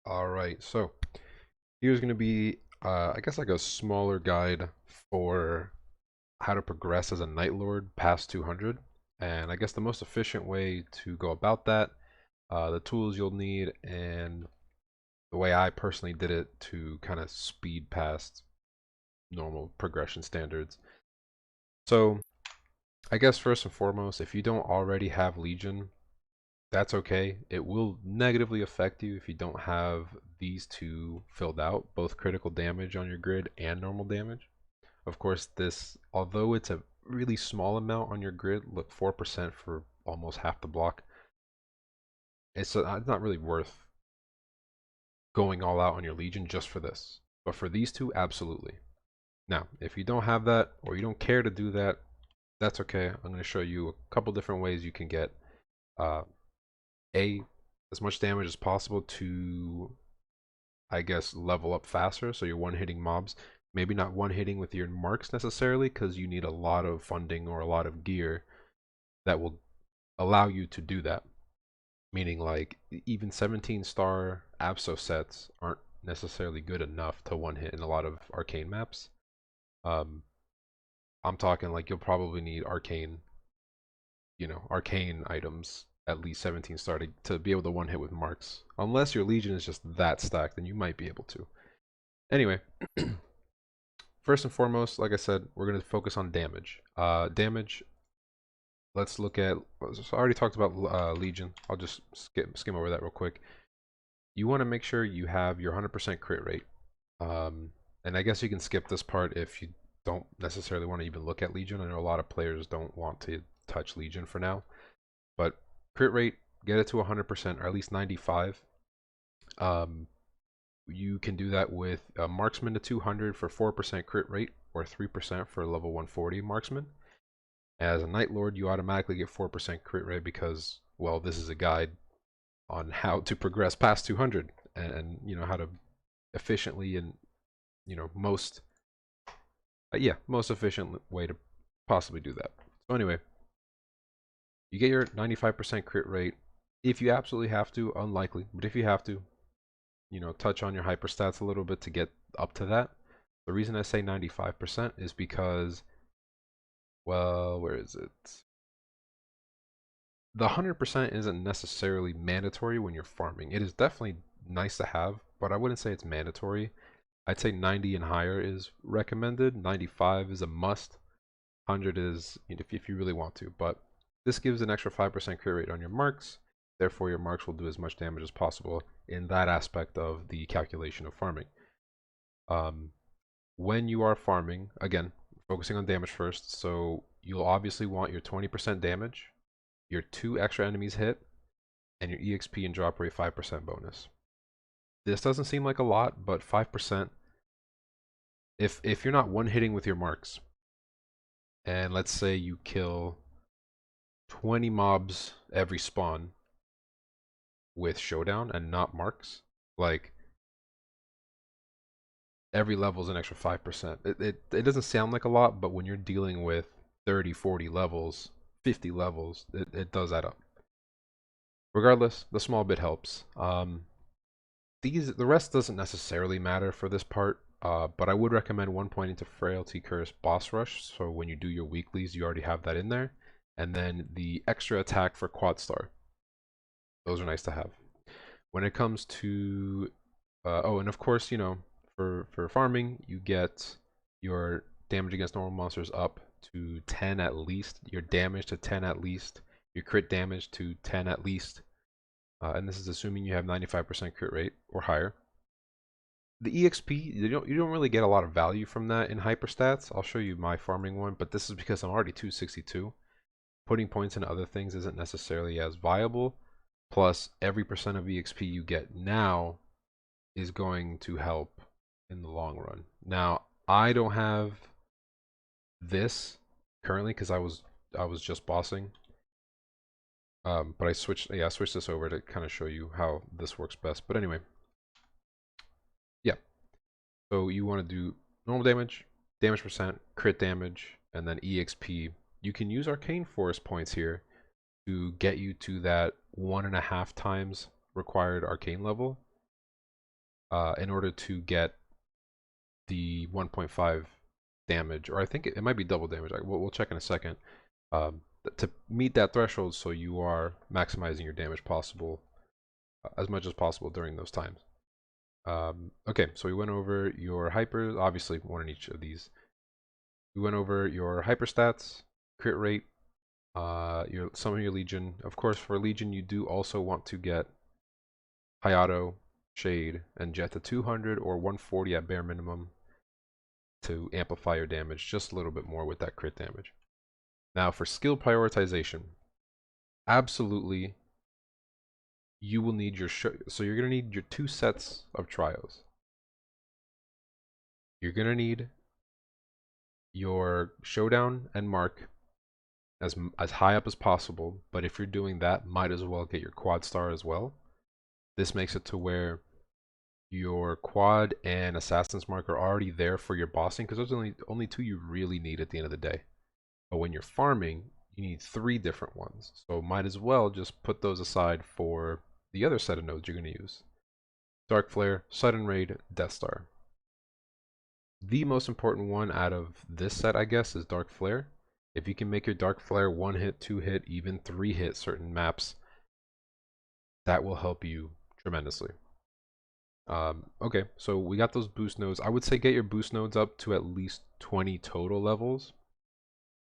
All right, so here's going to be, I guess, like a smaller guide for how to progress as a Night Lord past 200. And I guess the most efficient way to go about that, the tools you'll need, and the way I personally did it to kind of speed past normal progression standards. So I guess first and foremost, if you don't already have Legion, that's okay. It will negatively affect you if you don't have these two filled out, both critical damage on your grid and normal damage. Of course, this, although it's a really small amount on your grid, look, 4% for almost half the block, it's not really worth going all out on your Legion just for this. But for these two, absolutely. Now, if you don't have that or you don't care to do that, that's okay. I'm going to show you a couple different ways you can get uh, a as much damage as possible to, I guess, level up faster. So you're one-hitting mobs. Maybe not one-hitting with your marks necessarily, because you need a lot of funding or a lot of gear that will allow you to do that. Meaning, like, even 17-star Abso sets aren't necessarily good enough to one-hit in a lot of arcane maps. Um, I'm talking like you'll probably need arcane items at least 17 star to be able to one hit with marks. Unless your Legion is just that stacked, then you might be able to. Anyway, first and foremost, like I said, we're going to focus on damage. Damage, let's look at, so I already talked about Legion. I'll just skim over that real quick. You want to make sure you have your 100% crit rate. And I guess you can skip this part if you don't necessarily want to even look at Legion. I know a lot of players don't want to touch Legion for now. But crit rate, get it to 100% or at least 95. Um, you can do that with a marksman to 200 for 4% crit rate or 3% for level 140 marksman. As a Night Lord, you automatically get 4% crit rate because, well, this is a guide on how to progress past 200 and you know how to efficiently and most most efficient way to possibly do that. So anyway, you get your 95% crit rate. If you absolutely have to, unlikely, but if you have to, touch on your hyper stats a little bit to get up to that. The reason I say 95% is because, well, where is it? The 100% isn't necessarily mandatory when you're farming. It is definitely nice to have, but I wouldn't say it's mandatory. I'd say 90 and higher is recommended. 95 is a must. 100 is if you really want to, but this gives an extra 5% crit rate on your marks. Therefore, your marks will do as much damage as possible in that aspect of the calculation of farming. Um, when you are farming, again, focusing on damage first, so you'll obviously want your 20% damage, your 2 extra enemies hit, and your EXP and drop rate 5% bonus. This doesn't seem like a lot, but 5%, if you're not one-hitting with your marks, and let's say you kill 20 mobs every spawn with Showdown and not marks, like every level is an extra 5%. It doesn't sound like a lot, but when you're dealing with 30, 40 levels, 50 levels, it does add up. Regardless, the small bit helps. The rest doesn't necessarily matter for this part, but I would recommend 1 point into Frailty Curse Boss Rush, so when you do your weeklies, you already have that in there. And then the extra attack for Quad Star. Those are nice to have. When it comes to and of course, for farming, you get your damage against normal monsters up to 10 at least, your damage to 10 at least, your crit damage to 10 at least, and this is assuming you have 95% crit rate or higher. The EXP, you don't really get a lot of value from that in hyperstats. I'll show you my farming one, but this is because I'm already 262. Putting points into other things isn't necessarily as viable. Plus, every percent of EXP you get now is going to help in the long run. Now, I don't have this currently because I was just bossing. But I switched this over to kind of show you how this works best. But anyway, yeah. So you want to do normal damage, damage percent, crit damage, and then EXP. You can use Arcane Force points here to get you to that 1.5 times required arcane level. in order to get the 1.5 damage, or I think it might be double damage. We'll check in a second. To meet that threshold, so you are maximizing your damage possible as much as possible during those times. Okay, so we went over your hypers, obviously one in each of these. We went over your hyper stats, crit rate, some of your legion. Of course, for legion, you do also want to get high auto, shade, and jet to 200 or 140 at bare minimum to amplify your damage just a little bit more with that crit damage. Now, for skill prioritization, absolutely, you will need your so you're gonna need your 2 sets of trios. You're gonna need your showdown and mark as high up as possible, but if you're doing that, might as well get your quad star as well. This makes it to where your quad and assassin's mark are already there for your bossing, because those are only 2 you really need at the end of the day. But when you're farming, you need 3 different ones, so might as well just put those aside for the other set of nodes you're going to use. Dark Flare, Sudden Raid, Death Star. The most important one out of this set, I guess, is Dark Flare. If you can make your Dark Flare 1 hit, 2 hit, even 3 hit certain maps, that will help you tremendously. Okay, so we got those boost nodes. I would say get your boost nodes up to at least 20 total levels,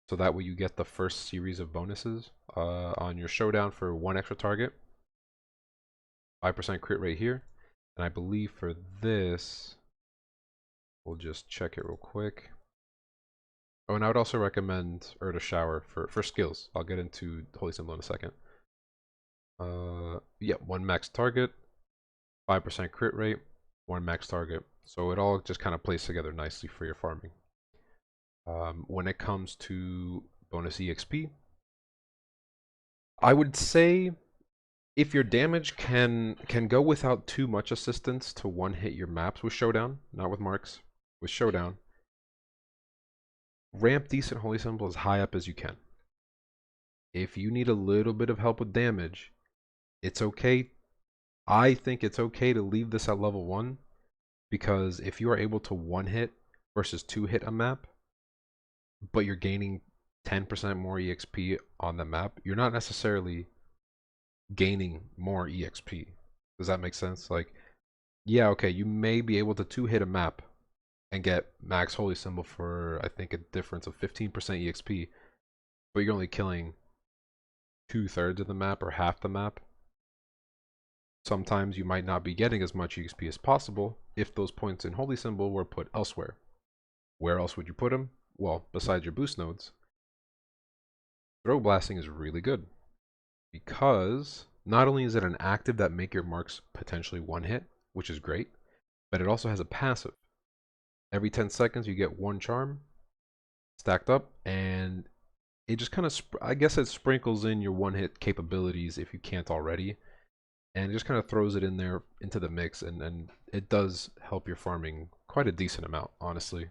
so that way you get the first series of bonuses on your showdown for 1 extra target. 5% crit rate here. And I believe for this, we'll just check it real quick. Oh, and I would also recommend Urda Shower for skills. I'll get into Holy Symbol in a second. Yeah, 1 max target, 5% crit rate, 1 max target. So it all just kind of plays together nicely for your farming. When it comes to bonus EXP, I would say if your damage can go without too much assistance to 1-hit your maps with Showdown, not with marks, with Showdown, ramp decent Holy Symbol as high up as you can. If you need a little bit of help with damage, it's okay. I think it's okay to leave this at level 1, because if you are able to 1-hit versus 2-hit a map, but you're gaining 10% more EXP on the map, you're not necessarily gaining more EXP. Does that make sense? Like, yeah, okay, you may be able to 2-hit a map and get max Holy Symbol for, I think, a difference of 15% EXP, but you're only killing 2/3 of the map or half the map. Sometimes you might not be getting as much EXP as possible if those points in Holy Symbol were put elsewhere. Where else would you put them? Well, besides your boost nodes, throw blasting is really good, because not only is it an active that make your marks potentially 1-hit, which is great, but it also has a passive. Every 10 seconds you get 1 charm stacked up, and it just kind of, I guess it sprinkles in your 1-hit capabilities if you can't already, and it just kind of throws it in there into the mix, and it does help your farming quite a decent amount, honestly.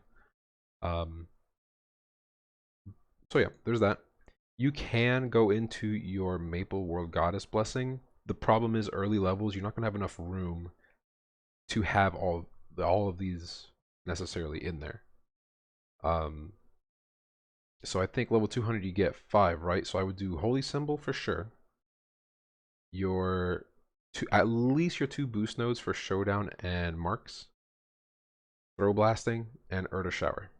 So yeah, there's that. You can go into your Maple World Goddess Blessing. The problem is early levels, you're not going to have enough room to have all of these necessarily in there. So I think level 200 you get 5, right? So I would do Holy Symbol for sure. Your at least your 2 boost nodes for Showdown and Marks. Throw Blasting and Urda Shower.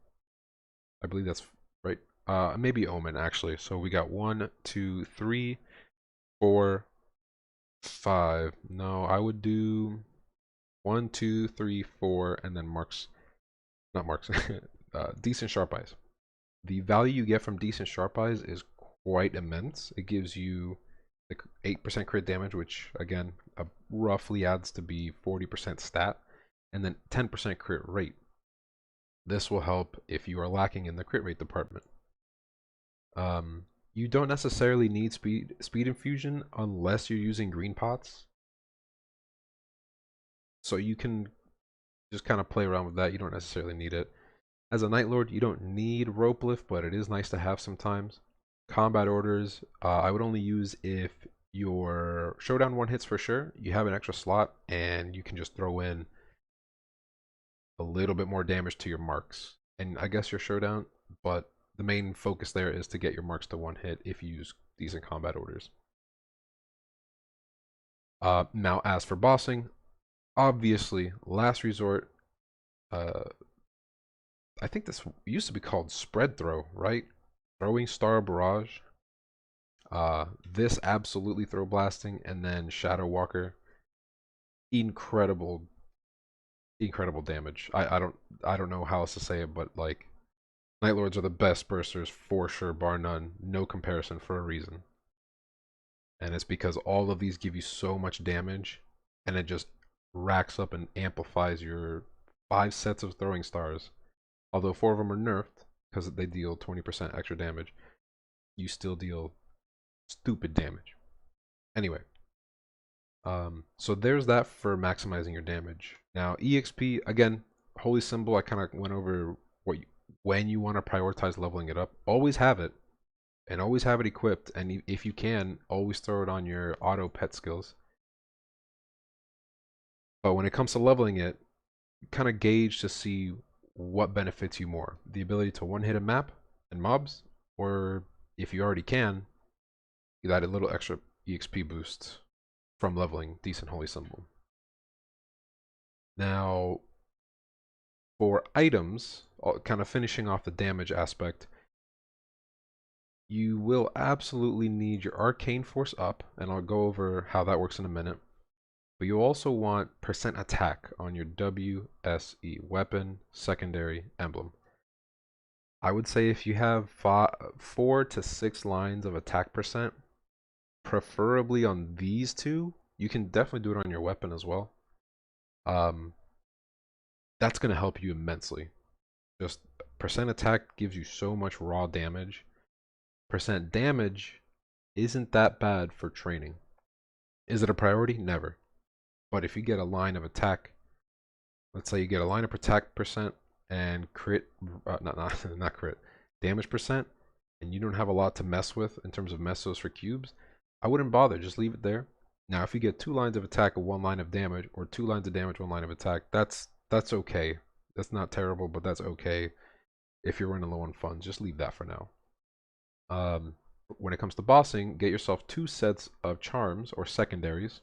I believe that's right. Maybe Omen actually. So we got 1, 2, 3, 4, 5. No, I would do 1, 2, 3, 4, and then marks. Not marks. Decent Sharp Eyes. The value you get from Decent Sharp Eyes is quite immense. It gives you like 8% crit damage, which again roughly adds to be 40% stat, and then 10% crit rate. This will help if you are lacking in the crit rate department. You don't necessarily need speed infusion unless you're using green pots. So you can just kind of play around with that. You don't necessarily need it. As a Night Lord, you don't need rope lift, but it is nice to have sometimes. Combat orders, I would only use if your showdown 1 hits for sure. You have an extra slot and you can just throw in a little bit more damage to your marks, and I guess your showdown, but the main focus there is to get your marks to one hit if you use decent combat orders. Now, as for bossing, obviously, last resort, uh, I think this used to be called spread throw, right? Throwing star barrage. This absolutely throw blasting, and then Shadow Walker. Incredible, incredible damage. I don't know how else to say it, but like Night Lords are the best bursters for sure, bar none. No comparison for a reason. And it's because all of these give you so much damage, and it just racks up and amplifies your 5 sets of throwing stars. Although 4 of them are nerfed because they deal 20% extra damage, you still deal stupid damage. Anyway, so there's that for maximizing your damage. Now, EXP, again, Holy Symbol, I kind of went over when you want to prioritize leveling it up. Always have it, and always have it equipped, and if you can, always throw it on your auto pet skills. But when it comes to leveling it, kind of gauge to see what benefits you more. The ability to one-hit a map and mobs, or if you already can, you add a little extra EXP boost from leveling decent Holy Symbol. Now, for items, kind of finishing off the damage aspect, you will absolutely need your Arcane Force up, and I'll go over how that works in a minute. But you also want percent attack on your WSE, weapon, secondary, emblem. I would say if you have 4 to 6 lines of attack percent, preferably on these two, you can definitely do it on your weapon as well. That's going to help you immensely. Just percent attack gives you so much raw damage. Percent damage isn't that bad for training. Is it a priority? Never. But if you get a line of attack, let's say you get a line of attack percent and crit, not crit, damage percent, and you don't have a lot to mess with in terms of mesos for cubes, I wouldn't bother. Just leave it there. Now, if you get 2 lines of attack and 1 line of damage, or 2 lines of damage, 1 line of attack, that's okay. That's not terrible, but that's okay. If you're running low on funds, just leave that for now. When it comes to bossing, get yourself 2 sets of charms or secondaries.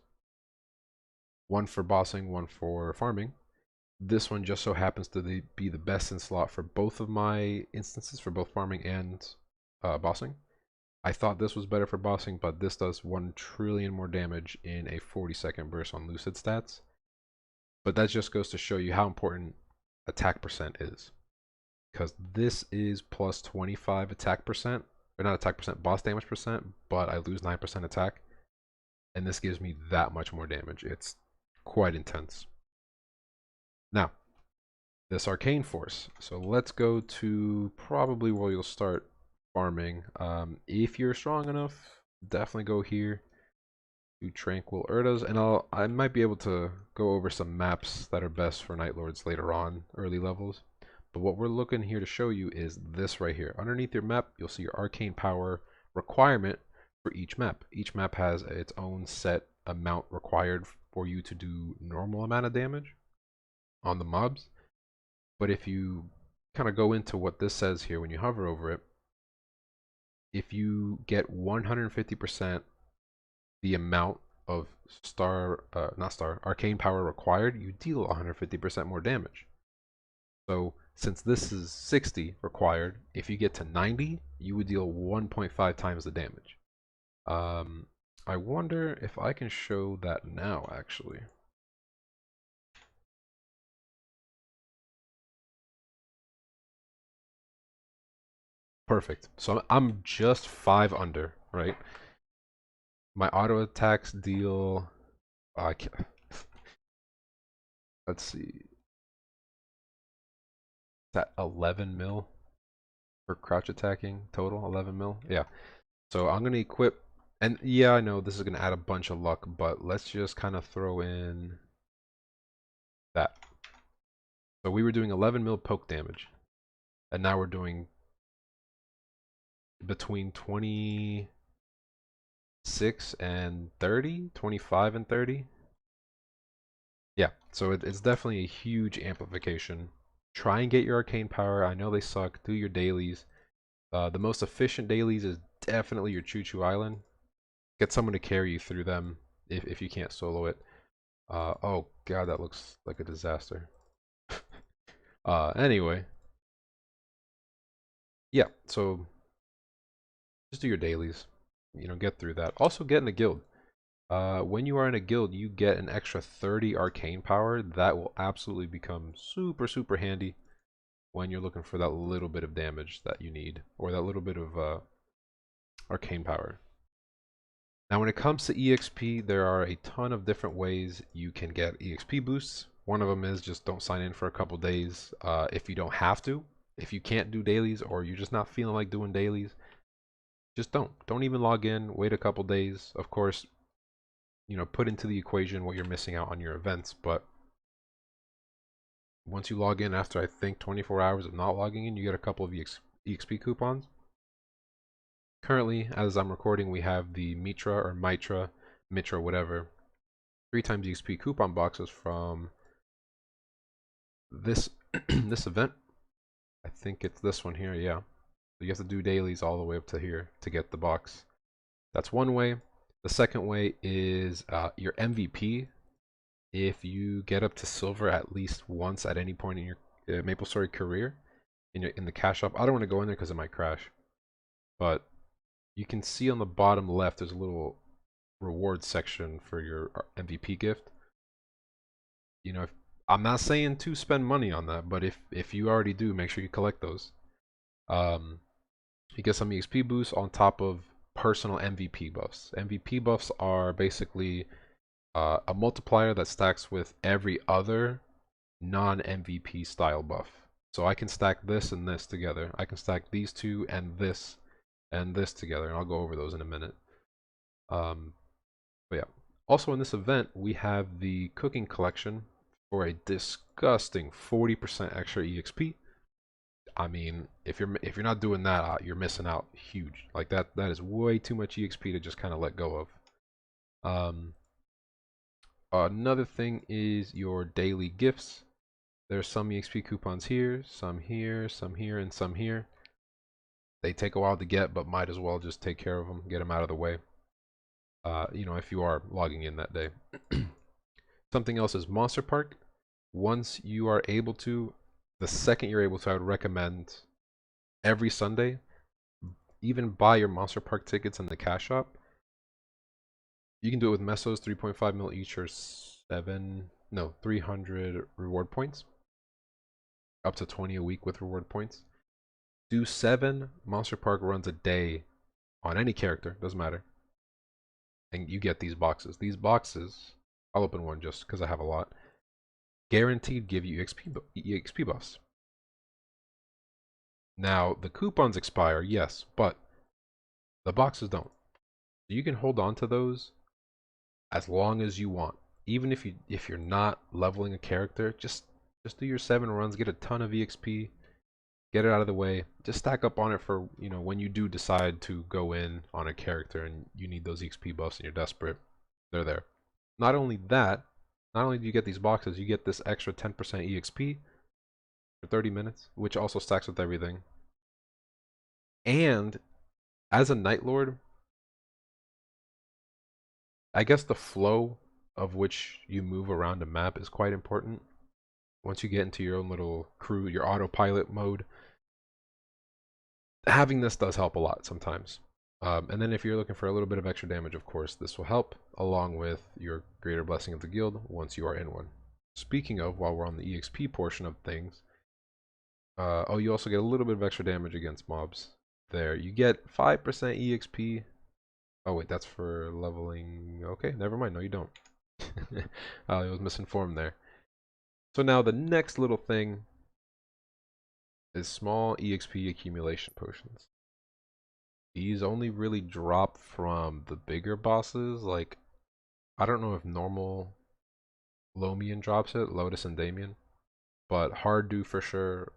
1 for bossing, 1 for farming. This one just so happens to be the best in slot for both of my instances, for both farming and bossing. I thought this was better for bossing, but this does 1 trillion more damage in a 40-second burst on Lucid stats. But that just goes to show you how important attack percent is. Because this is plus 25 attack percent, or not attack percent, boss damage percent, but I lose 9% attack. And this gives me that much more damage. It's quite intense. Now, this Arcane Force. So let's go to probably where you'll start farming. If you're strong enough, definitely go here to Tranquil Urdas, and I might be able to go over some maps that are best for Night Lords later on, early levels. But what we're looking here to show you is this right here. Underneath your map, you'll see your Arcane Power requirement for each map. Each map has its own set amount required for you to do normal amount of damage on the mobs. But if you kind of go into what this says here when you hover over it, if you get 150% the amount of arcane power required, you deal 150% more damage. So since this is 60 required, if you get to 90, you would deal 1.5 times the damage. I wonder if I can show that now, actually. Perfect. So I'm just 5 under, right? My auto attacks deal. I can't. Let's see. That 11 mil for crouch attacking total. 11 mil. Yeah. So I'm gonna equip. And yeah, I know this is gonna add a bunch of luck, but let's just kind of throw in that. So we were doing 11 mil poke damage, and now we're doing between 26 and 30, 25 and 30. Yeah, so it's definitely a huge amplification. Try and get your arcane power. I know they suck. Do your dailies. The most efficient dailies is definitely your Choo Choo Island. Get someone to carry you through them if you can't solo it. Oh god, that looks like a disaster. Anyway, yeah, so just do your dailies. You know, get through that. Also get in a guild. When you are in a guild, you get an extra 30 arcane power. That will absolutely become super, super handy when you're looking for that little bit of damage that you need, or that little bit of arcane power. Now, when it comes to EXP, there are a ton of different ways you can get EXP boosts. One of them is just don't sign in for a couple days if you don't have to. If you can't do dailies or you're just not feeling like doing dailies, just don't. Don't even log in. Wait a couple days. Of course, you know, put into the equation what you're missing out on your events. But once you log in after I think 24 hours of not logging in, you get a couple of EXP coupons. Currently, as I'm recording, we have the Mitra, whatever, 3 times EXP coupon boxes from this this event. I think it's this one here, yeah. So you have to do dailies all the way up to here to get the box. That's one way. The second way is your MVP. If you get up to silver at least once at any point in your MapleStory career, in the cash shop, I don't want to go in there because it might crash. But you can see on the bottom left, there's a little reward section for your MVP gift. You know, I'm not saying to spend money on that, but if you already do, make sure you collect those. Um, you get some EXP boosts on top of personal MVP buffs. MVP buffs are basically a multiplier that stacks with every other non-MVP style buff. So I can stack this and this together. I can stack these two and this together, and I'll go over those in a minute. Um, but yeah. Also in this event, we have the cooking collection for a disgusting 40% extra EXP. I mean, if you're not doing that, you're missing out huge. Like that is way too much EXP to just kind of let go of. Um, Another thing is your daily gifts. There's some EXP coupons here, some here, some here, and some here. They take a while to get, but might as well just take care of them, get them out of the way. You know, if you are logging in that day. Something else is Monster Park. Once you are able to, the second you're able to, I would recommend every Sunday, even buy your Monster Park tickets in the cash shop. You can do it with Mesos, 3.5 mil each, or 300 reward points, up to 20 a week with reward points. Do 7 Monster Park runs a day on any character, doesn't matter, and you get these boxes. These boxes, I'll open one just because I have a lot. Guaranteed give you EXP buffs. Now the coupons expire, yes, but the boxes don't. So you can hold on to those as long as you want. Even if you're not leveling a character, just do your 7 runs, get a ton of EXP, get it out of the way. Just stack up on it for, you know, when you do decide to go in on a character and you need those EXP buffs and you're desperate, they're there. Not only that, not only do you get these boxes, you get this extra 10% EXP for 30 minutes, which also stacks with everything. And as a Night Lord, I guess the flow of which you move around a map is quite important. Once you get into your own little crew, your autopilot mode, having this does help a lot sometimes. And then if you're looking for a little bit of extra damage, of course, this will help, along with your Greater Blessing of the Guild once you are in one. Speaking of, while we're on the EXP portion of things, oh, you also get a little bit of extra damage against mobs there. You get 5% EXP. Oh, wait, that's for leveling. Okay, never mind. No, you don't. I was misinformed there. So now the next little thing is small EXP accumulation potions. These only really drop from the bigger bosses. Like, I don't know if normal Lomian drops it, Lotus and Damien, but Hard do for sure,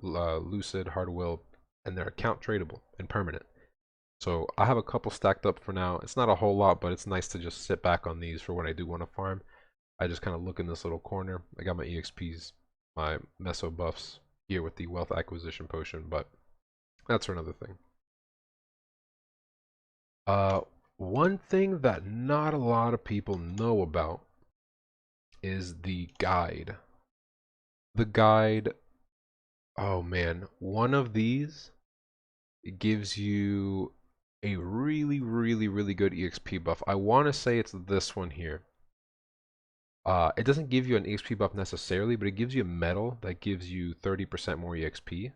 Lucid, Hard will, and they're account tradable and permanent. So I have a couple stacked up for now. It's not a whole lot, but it's nice to just sit back on these for when I do want to farm. I just kind of look in this little corner. I got my EXPs, my meso buffs here with the wealth acquisition potion, but that's for another thing. One thing that not a lot of people know about is the guide. The guide, oh man, one of these gives you a really, really, really good EXP buff. I want to say it's this one here. It doesn't give you an EXP buff necessarily, but it gives you a medal that gives you 30% more EXP.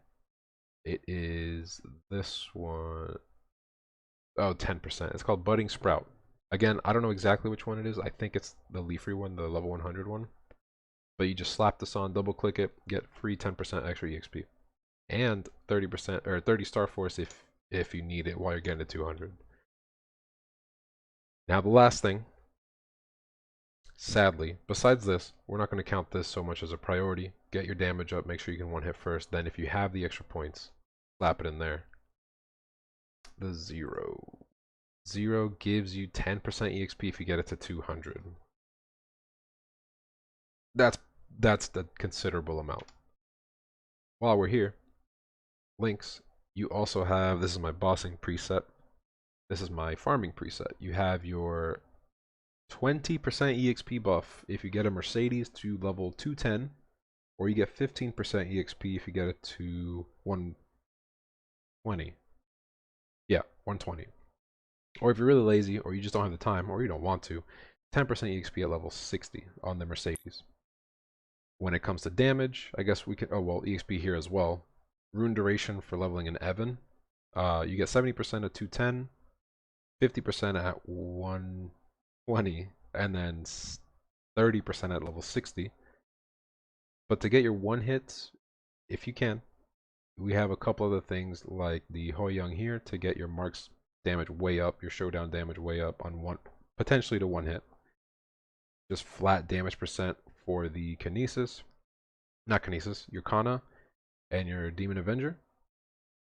It is this one. Oh, 10%. It's called Budding Sprout. Again, I don't know exactly which one it is. I think it's the Leafree one, the level 100 one. But you just slap this on, double click it, get free 10% extra EXP. And 30% or 30 Star Force if you need it while you're getting to 200. Now the last thing, sadly, besides this, we're not going to count this so much as a priority. Get your damage up, make sure you can one hit first. Then if you have the extra points, slap it in there. The zero. Zero gives you 10% EXP if you get it to 200. That's the considerable amount. While we're here, links, you also have, this is my bossing preset. This is my farming preset. You have your 20% EXP buff if you get a Mercedes to level 210, or you get 15% EXP if you get it to 120. Yeah, 120. Or if you're really lazy, or you just don't have the time, or you don't want to, 10% EXP at level 60 on the Mercedes. When it comes to damage, I guess we can, oh well, EXP here as well. Rune duration for leveling an Evan. You get 70% at 210, 50% at 120, and then 30% at level 60. But to get your one hits, if you can, we have a couple other things like the Hoi Young here to get your marks damage way up, your showdown damage way up on one, potentially to one hit. Just flat damage percent for the Kinesis, not Kinesis, your Kana and your Demon Avenger.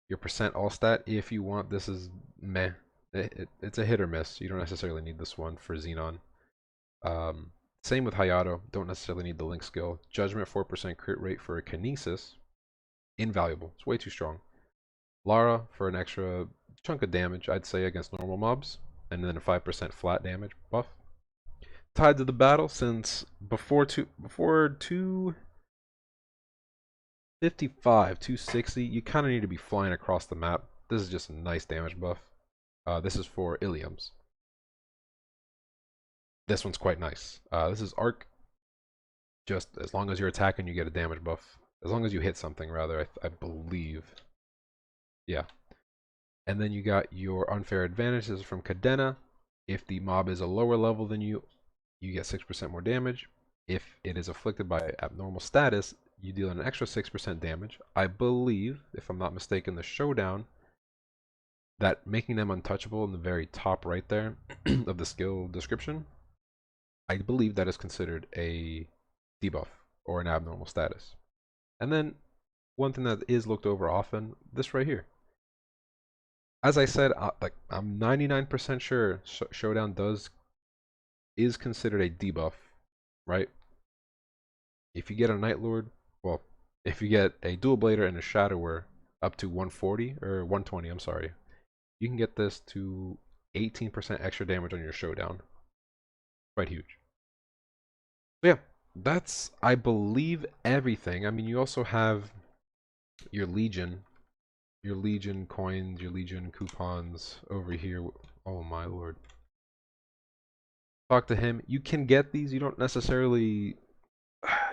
Your percent all stat, if you want, this is meh. It's a hit or miss. You don't necessarily need this one for Xenon. Same with Hayato. Don't necessarily need the Link skill. Judgment 4% crit rate for a Kinesis. Invaluable. It's way too strong. Lara for an extra chunk of damage, I'd say, against normal mobs. And then a 5% flat damage buff. Tied to the battle, since before 255, 260, you kind of need to be flying across the map. This is just a nice damage buff. This is for Iliums. This one's quite nice. This is Arc. Just as long as you're attacking, you get a damage buff. As long as you hit something, rather, I believe. Yeah. And then you got your unfair advantages from Cadena. If the mob is a lower level than you, you get 6% more damage. If it is afflicted by abnormal status, you deal an extra 6% damage. I believe, if I'm not mistaken, the showdown, that making them untouchable in the very top right there of the skill description, I believe that is considered a debuff or an abnormal status. And then one thing that is looked over often, this right here. As I said, I'm 99% sure showdown is considered a debuff, right? If you get a Night Lord, well, if you get a Dual Blader and a Shadower up to 140 or 120, I'm sorry, you can get this to 18% extra damage on your showdown. Quite huge. So yeah, that's, I believe, everything. I mean, you also have your Legion coins, your Legion coupons over here. Oh my lord. Talk to him. You can get these. You don't necessarily,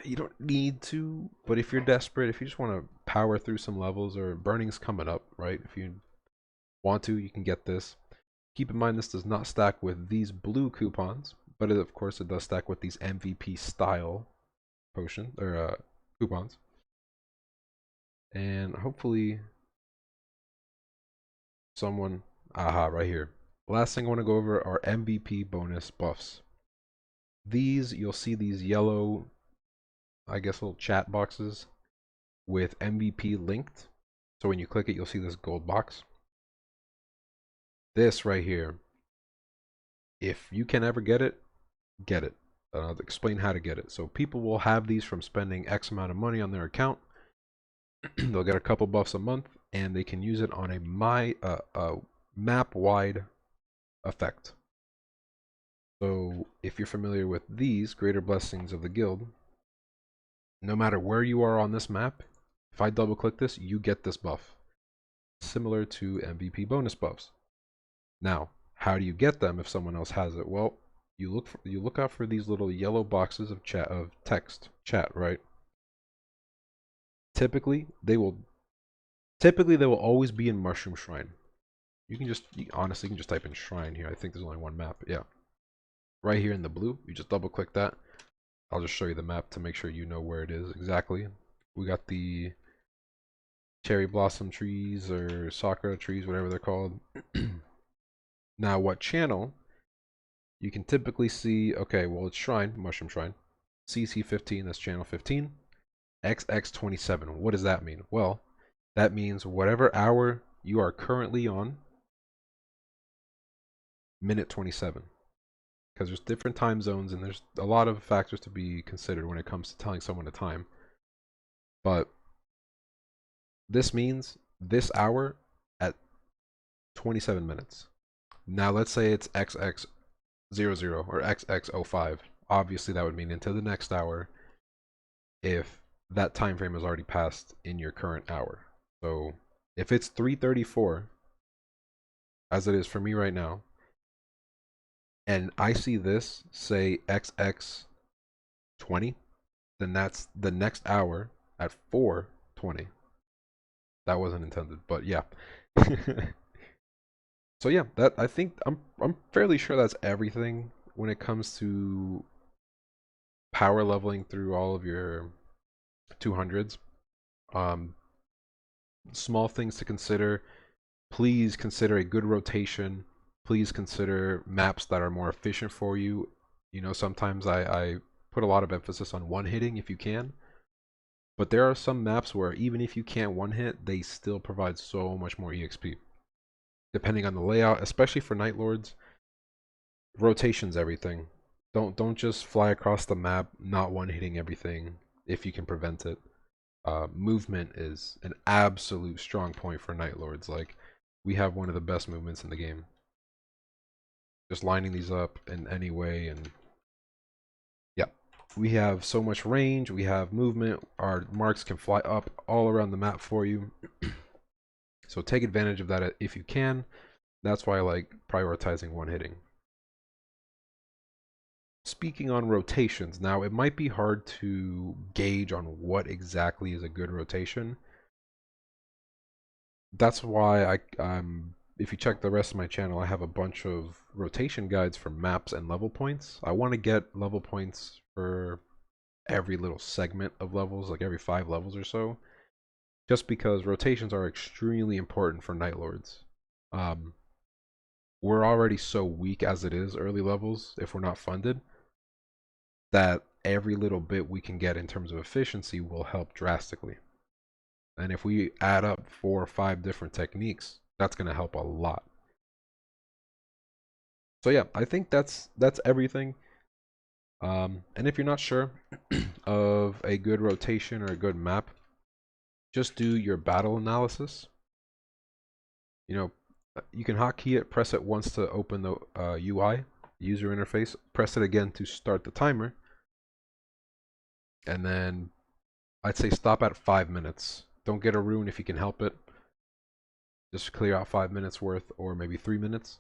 you don't need to, but if you're desperate, if you just want to power through some levels, or burning's coming up, right? If you want to, you can get this. Keep in mind, this does not stack with these blue coupons, but of course it does stack with these MVP style potion or coupons. And hopefully someone, aha, right here. Last thing I want to go over are MVP bonus buffs. These, you'll see these yellow, I guess, little chat boxes with MVP linked. So when you click it, you'll see this gold box. This right here, if you can ever get it, get it. I'll explain how to get it. So people will have these from spending X amount of money on their account. They'll get a couple buffs a month, and they can use it on a map-wide effect. So if you're familiar with these Greater Blessings of the Guild, no matter where you are on this map, if I double click this, you get this buff. Similar to MVP bonus buffs. Now, how do you get them if someone else has it? Well, you look out for these little yellow boxes of text chat, right? Typically, they will always be in Mushroom Shrine. Honestly, you can just type in Shrine here. I think there's only one map. Yeah. Right here in the blue, you just double click that. I'll just show you the map to make sure you know where it is exactly. We got the cherry blossom trees or sakura trees, whatever they're called. Now, what channel? You can typically see, okay, well, it's Shrine, Mushroom Shrine. CC15, that's channel 15. XX27, what does that mean? Well, that means whatever hour you are currently on, minute 27. Because there's different time zones and there's a lot of factors to be considered when it comes to telling someone the time. But this means this hour at 27 minutes. Now let's say it's XX00 or XX05. Obviously that would mean into the next hour if that time frame has already passed in your current hour. So if it's 3:34, as it is for me right now, and I see this say XX20, then that's the next hour at 4:20. That wasn't intended, but yeah. So yeah, that I think I'm fairly sure that's everything when it comes to power leveling through all of your 200s. Um, Small things to consider. Please consider a good rotation. Please consider maps that are more efficient for you. You know, sometimes I put a lot of emphasis on one hitting if you can. But there are some maps where even if you can't one hit, they still provide so much more EXP. Depending on the layout, especially for Night Lords, rotation's everything. Don't just fly across the map, not one hitting everything if you can prevent it. Movement is an absolute strong point for Night Lords. Like, we have one of the best movements in the game. Just lining these up in any way, and yeah, we have so much range, we have movement, our marks can fly up all around the map for you. So take advantage of that if you can. That's why I like prioritizing one hitting. Speaking on rotations, now it might be hard to gauge on what exactly is a good rotation. That's why if you check the rest of my channel, I have a bunch of rotation guides for maps and level points. I want to get level points for every little segment of levels, like every 5 levels or so, just because rotations are extremely important for Night Lords. We're already so weak as it is early levels if we're not funded, that every little bit we can get in terms of efficiency will help drastically. And if we add up 4 or 5 different techniques, that's going to help a lot. So yeah, I think that's everything. And if you're not sure of a good rotation or a good map, just do your battle analysis. You know, you can hotkey it, press it once to open the UI, user interface, press it again to start the timer, and then I'd say stop at 5 minutes. Don't get a rune if you can help it. Just clear out 5 minutes worth, or maybe 3 minutes,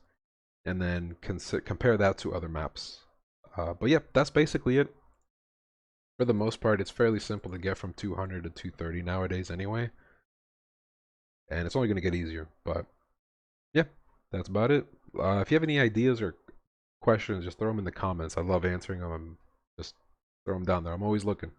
and then compare that to other maps. But yeah, that's basically it. For the most part, it's fairly simple to get from 200 to 230 nowadays anyway. And it's only going to get easier. But yeah, that's about it. If you have any ideas or questions, just throw them in the comments. I love answering them. Just throw them down there. I'm always looking.